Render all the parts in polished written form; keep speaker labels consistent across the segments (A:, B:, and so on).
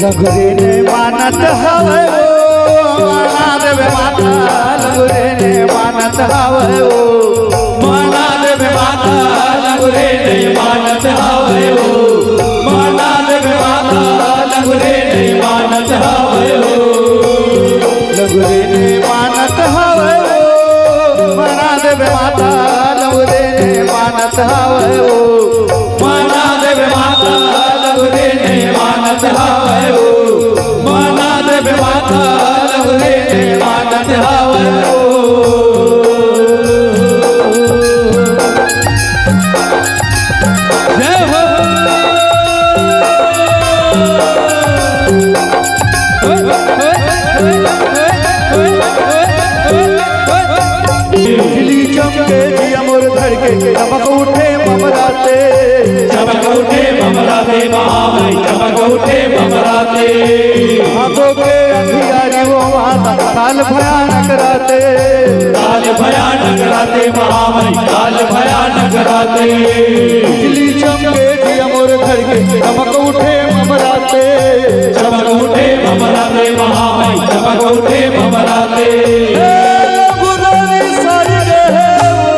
A: लगरे ने मानत हवे ओ माना देवे माता लगरे ने मानत हवे ओ
B: माना देवे माता लगरे ने मानत हवे ओ माना देवे माता लगरे ने मानत हवे ओ
A: लगरे ने मानत हवे ओ माना देवे माता लगरे ने मानत हवे ओ
B: माना देवे माता लगरे ने मानत हवे ओ माना देवे माता लगरे ने मानत हवे ओ जय हो
A: बिजली चमके जिया मोर धड़के चमक उठे ममराते
B: चमक उठे ममराते महामाई चमक उठे ममराते
A: आंखों के अंधियारी वो माता काल भयानक राते
B: काल भयानक राते महामाई काल भयानक राते
A: बिजली चमके जिया मोर धड़के चमक उठे ममराते
B: चमक उठे ममराते महामाई चमक उठे ममराते
A: गुरुनी सारी गे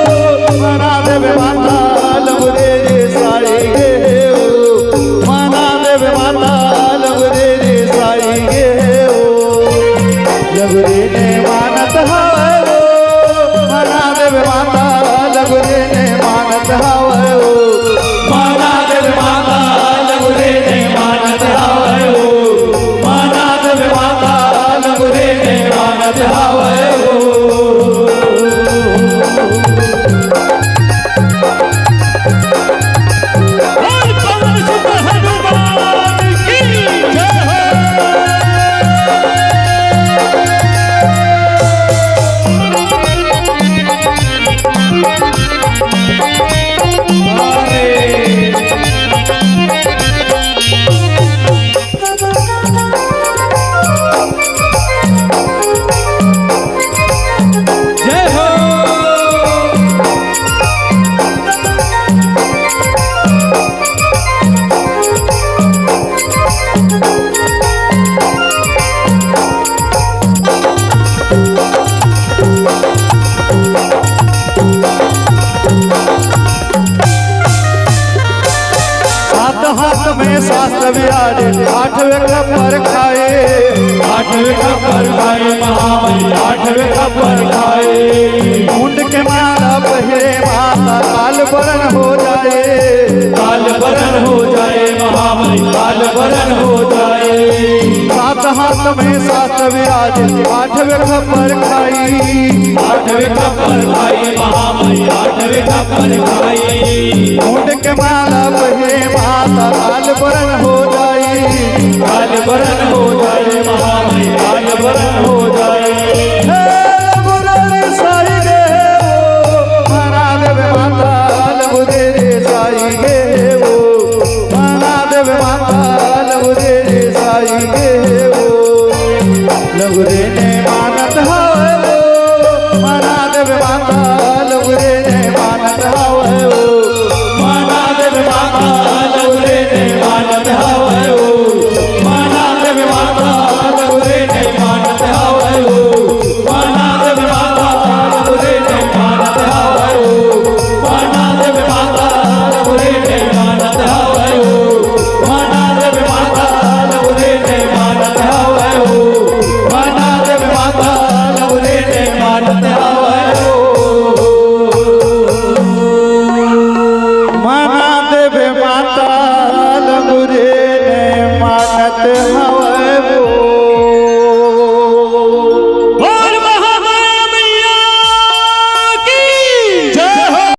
A: ओ मना देवे माता लगरे रे सारी गे ओ मना देवे माता लगरे रे सारी गे ओ लगरे ने मानत हवे ओ मना देवे माता लगरे ने मानत हवे ओ
B: माना देवे माता लगरे ने मानत हवे ओ माना देवे माता लगरे ने मानत हवे ओ
A: हाथ में शास्त्र विराजे आठवें खबर खाए
B: आठवें खबर खाए महामाई आठवें खबर खाए
A: मुंड के माला पहिरे माता काल बरन हो जाए
B: काल बरन हो जाए महामाई काल बरन हो जाए
A: सात हाथ में शास्त्र विराजे आठवें खबर खाई
B: आठवें खबर खाई महामाई आठवें खबर खाई
A: मुंड के माला पहिरे माता काल बरन हो जाए
B: काल बरन हो जाए महामाई काल बरन हो